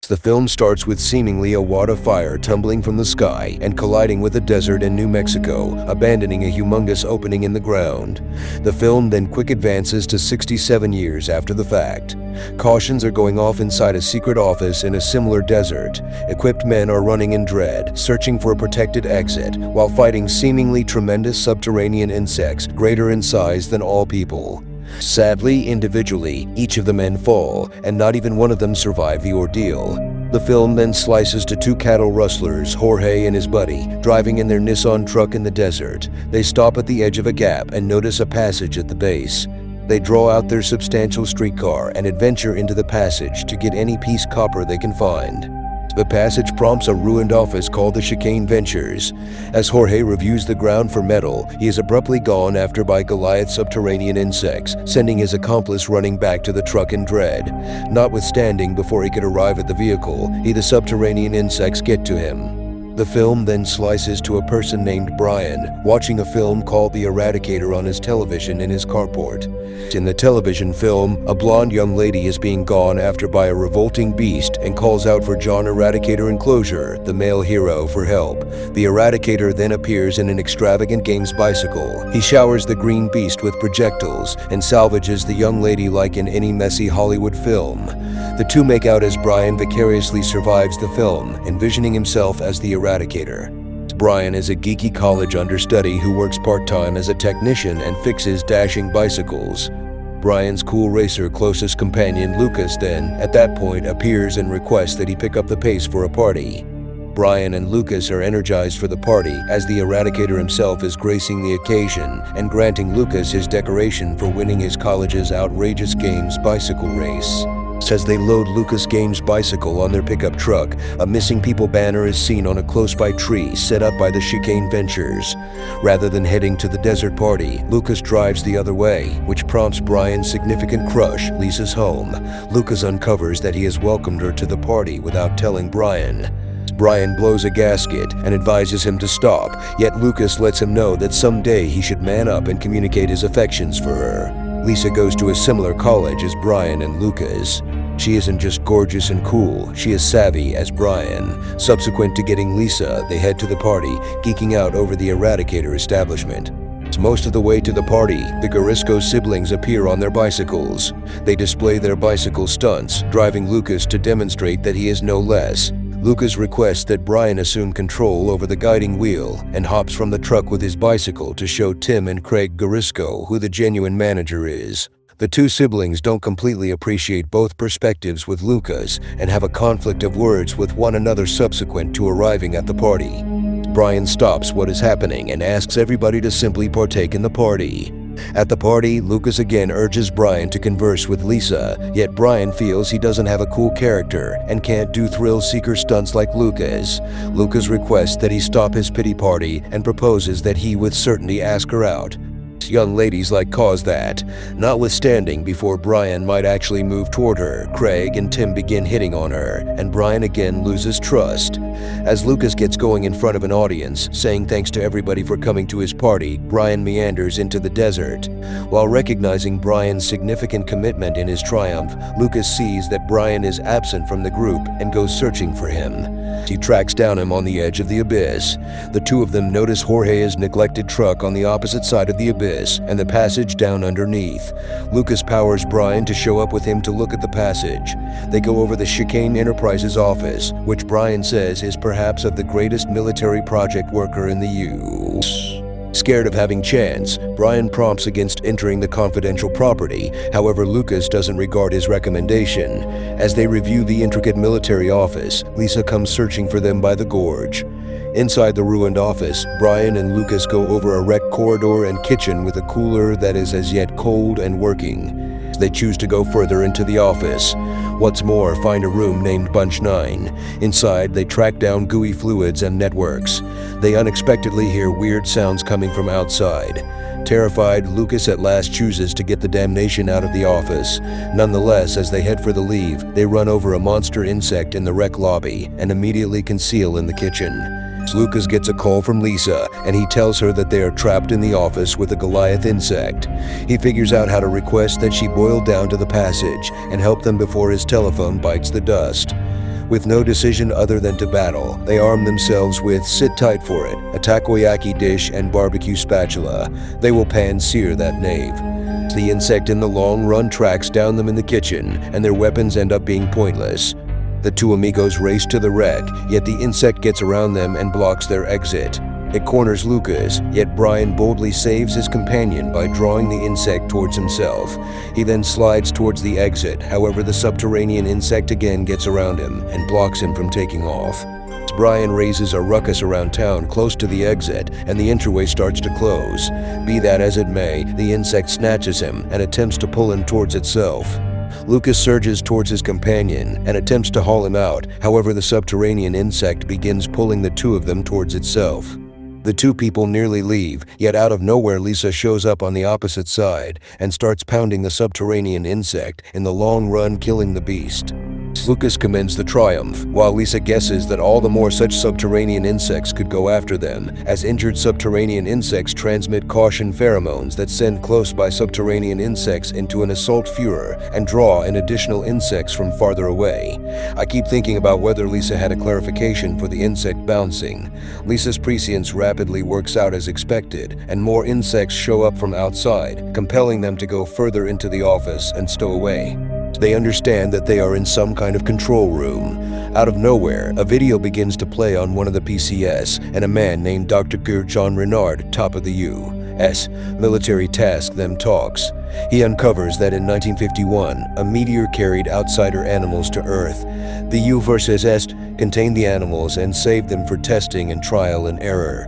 The film starts with seemingly a wad of fire tumbling from the sky and colliding with a desert in New Mexico, abandoning a humongous opening in the ground. The film then quick advances to 67 years after the fact. Cautions are going off inside a secret office in a similar desert. Equipped men are running in dread, searching for a protected exit, while fighting seemingly tremendous subterranean insects greater in size than all people. Sadly, individually, each of the men fall, and not even one of them survive the ordeal. The film then slices to two cattle rustlers, Jorge and his buddy, driving in their Nissan truck in the desert. They stop at the edge of a gap and notice a passage at the base. They draw out their substantial streetcar and adventure into the passage to get any piece copper they can find. The passage prompts a ruined office called the Chicane Ventures. As Jorge reviews the ground for metal, he is abruptly gone after by Goliath's subterranean insects, sending his accomplice running back to the truck in dread. Notwithstanding, before he could arrive at the vehicle, the subterranean insects get to him. The film then slices to a person named Brian, watching a film called The Eradicator on his television in his carport. In the television film, a blonde young lady is being gone after by a revolting beast and calls out for John Eradicator Enclosure, the male hero, for help. The Eradicator then appears in an extravagant game's bicycle. He showers the green beast with projectiles and salvages the young lady like in any messy Hollywood film. The two make out as Brian vicariously survives the film, envisioning himself as the Eradicator. Brian is a geeky college understudy who works part-time as a technician and fixes dashing bicycles. Brian's cool racer closest companion Lucas then, at that point, appears and requests that he pick up the pace for a party. Brian and Lucas are energized for the party as the Eradicator himself is gracing the occasion and granting Lucas his decoration for winning his college's outrageous games bicycle race. As they load Lucas Games' bicycle on their pickup truck, a missing people banner is seen on a close-by tree set up by the Chicane Ventures. Rather than heading to the desert party, Lucas drives the other way, which prompts Brian's significant crush, Lisa's home. Lucas uncovers that he has welcomed her to the party without telling Brian. Brian blows a gasket and advises him to stop, yet Lucas lets him know that someday he should man up and communicate his affections for her. Lisa goes to a similar college as Brian and Lucas. She isn't just gorgeous and cool, she is savvy as Brian. Subsequent to getting Lisa, they head to the party, geeking out over the Eradicator establishment. Most of the way to the party, the Garisco siblings appear on their bicycles. They display their bicycle stunts, driving Lucas to demonstrate that he is no less. Lucas requests that Brian assume control over the guiding wheel and hops from the truck with his bicycle to show Tim and Craig Garisco who the genuine manager is. The two siblings don't completely appreciate both perspectives with Lucas and have a conflict of words with one another subsequent to arriving at the party. Brian stops what is happening and asks everybody to simply partake in the party. At the party, Lucas again urges Brian to converse with Lisa, yet Brian feels he doesn't have a cool character and can't do thrill-seeker stunts like Lucas. Lucas requests that he stop his pity party and proposes that he with certainty ask her out. Young ladies like cause that. Notwithstanding, before Brian might actually move toward her, Craig and Tim begin hitting on her, and Brian again loses trust. As Lucas gets going in front of an audience, saying thanks to everybody for coming to his party, Brian meanders into the desert. While recognizing Brian's significant commitment in his triumph, Lucas sees that Brian is absent from the group and goes searching for him. He tracks down him on the edge of the abyss. The two of them notice Jorge's neglected truck on the opposite side of the abyss and the passage down underneath. Lucas powers Brian to show up with him to look at the passage. They go over the Chicane Enterprises office, which Brian says is perhaps of the greatest military project worker in the U.S. Scared of having chance, Brian prompts against entering the confidential property. However, Lucas doesn't regard his recommendation. As they review the intricate military office, Lisa comes searching for them by the gorge. Inside the ruined office, Brian and Lucas go over a wrecked corridor and kitchen with a cooler that is as yet cold and working. They choose to go further into the office. What's more, find a room named Bunch 9. Inside, they track down gooey fluids and networks. They unexpectedly hear weird sounds coming from outside. Terrified, Lucas at last chooses to get the damnation out of the office. Nonetheless, as they head for the leave, they run over a monster insect in the rec lobby and immediately conceal in the kitchen. Lucas gets a call from Lisa, and he tells her that they are trapped in the office with a Goliath insect. He figures out how to request that she boil down to the passage and help them before his telephone bites the dust. With no decision other than to battle, they arm themselves with, sit tight for it, a takoyaki dish and barbecue spatula. They will pan-sear that knave. The insect in the long run tracks down them in the kitchen, and their weapons end up being pointless. The two amigos race to the wreck, yet the insect gets around them and blocks their exit. It corners Lucas, yet Brian boldly saves his companion by drawing the insect towards himself. He then slides towards the exit, however the subterranean insect again gets around him and blocks him from taking off. Brian raises a ruckus around town close to the exit, and the entryway starts to close. Be that as it may, the insect snatches him and attempts to pull him towards itself. Lucas surges towards his companion and attempts to haul him out, however the subterranean insect begins pulling the two of them towards itself. The two people nearly leave, yet out of nowhere Lisa shows up on the opposite side and starts pounding the subterranean insect, in the long run killing the beast. Lucas commends the triumph, while Lisa guesses that all the more such subterranean insects could go after them, as injured subterranean insects transmit caution pheromones that send close by subterranean insects into an assault furor and draw in additional insects from farther away. I keep thinking about whether Lisa had a clarification for the insect bouncing. Lisa's prescience rapidly works out as expected, and more insects show up from outside, compelling them to go further into the office and stow away. They understand that they are in some kind of control room. Out of nowhere, a video begins to play on one of the PCS, and a man named Dr. Jean Renard, top of the U.S. military task them talks. He uncovers that in 1951, a meteor carried outsider animals to Earth. The U.S. contained the animals and saved them for testing and trial and error.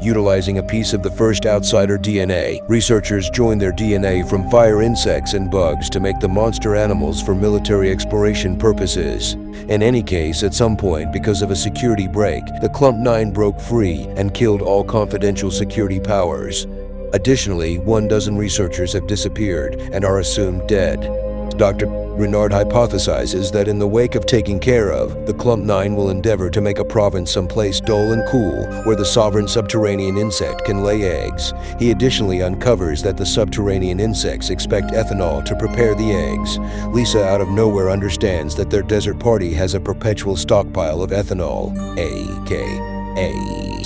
Utilizing a piece of the first outsider DNA, researchers joined their DNA from fire insects and bugs to make the monster animals for military exploration purposes. In any case, at some point, because of a security break, the Clump 9 broke free and killed all confidential security powers. Additionally, 12 researchers have disappeared and are assumed dead. Dr. Renard hypothesizes that in the wake of taking care of, the Clump 9 will endeavor to make a province someplace dull and cool where the sovereign subterranean insect can lay eggs. He additionally uncovers that the subterranean insects expect ethanol to prepare the eggs. Lisa out of nowhere understands that their desert party has a perpetual stockpile of ethanol, aka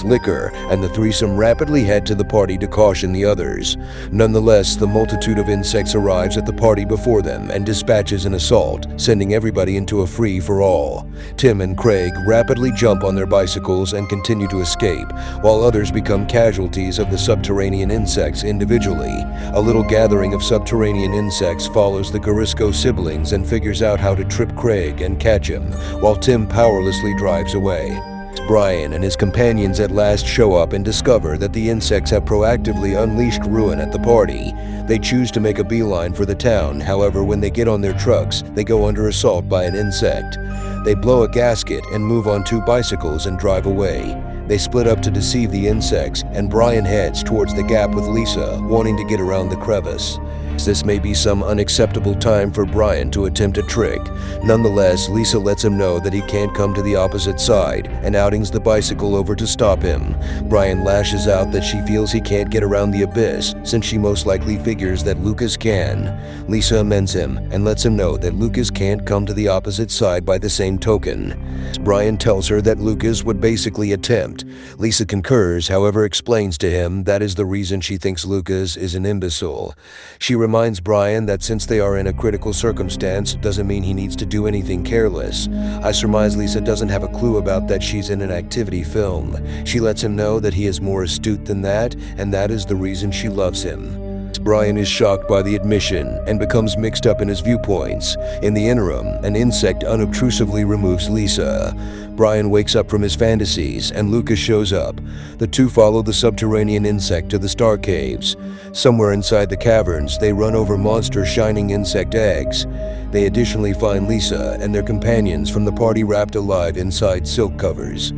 liquor, and the threesome rapidly head to the party to caution the others. Nonetheless, the multitude of insects arrives at the party before them and dispatches an assault, sending everybody into a free-for-all. Tim and Craig rapidly jump on their bicycles and continue to escape, while others become casualties of the subterranean insects individually. A little gathering of subterranean insects follows the Garisco siblings and figures out how to trip Craig and catch him, while Tim powerlessly drives away. Brian and his companions at last show up and discover that the insects have proactively unleashed ruin at the party. They choose to make a beeline for the town, however, when they get on their trucks, they go under assault by an insect. They blow a gasket and move on 2 bicycles and drive away. They split up to deceive the insects, and Brian heads towards the gap with Lisa, wanting to get around the crevice. This may be some unacceptable time for Brian to attempt a trick. Nonetheless, Lisa lets him know that he can't come to the opposite side and outings the bicycle over to stop him. Brian lashes out that she feels he can't get around the abyss, since she most likely figures that Lucas can. Lisa amends him and lets him know that Lucas can't come to the opposite side by the same token. Brian tells her that Lucas would basically attempt. Lisa concurs, however explains to him that is the reason she thinks Lucas is an imbecile. She reminds Brian that since they are in a critical circumstance doesn't mean he needs to do anything careless. I surmise Lisa doesn't have a clue about that she's in an activity film. She lets him know that he is more astute than that, and that is the reason she loves him. Brian is shocked by the admission and becomes mixed up in his viewpoints. In the interim, an insect unobtrusively removes Lisa. Brian wakes up from his fantasies and Lucas shows up. The two follow the subterranean insect to the star caves. Somewhere inside the caverns, they run over monster shining insect eggs. They additionally find Lisa and their companions from the party wrapped alive inside silk covers.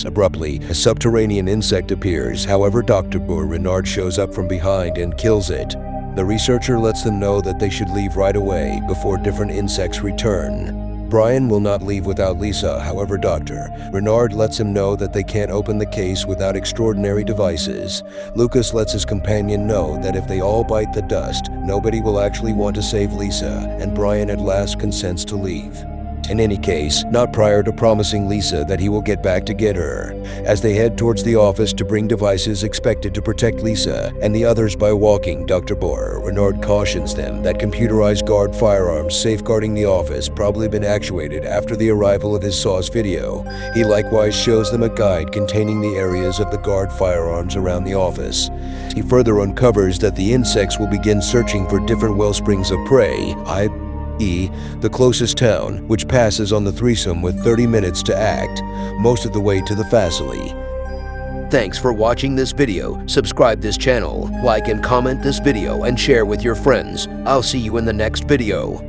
Abruptly, a subterranean insect appears, however Dr. Renard shows up from behind and kills it. The researcher lets them know that they should leave right away before different insects return. Brian will not leave without Lisa, however Dr. Renard lets him know that they can't open the case without extraordinary devices. Lucas lets his companion know that if they all bite the dust, nobody will actually want to save Lisa, and Brian at last consents to leave. In any case, not prior to promising Lisa that he will get back to get her. As they head towards the office to bring devices expected to protect Lisa and the others by walking Dr. Bohr, Renard cautions them that computerized guard firearms safeguarding the office probably been actuated after the arrival of his SAWS video. He likewise shows them a guide containing the areas of the guard firearms around the office. He further uncovers that the insects will begin searching for different wellsprings of prey, i.e., the closest town, which passes on the threesome with 30 minutes to act, most of the way to the facility. Thanks for watching this video. Subscribe this channel, like and comment this video, and share with your friends. I'll see you in the next video.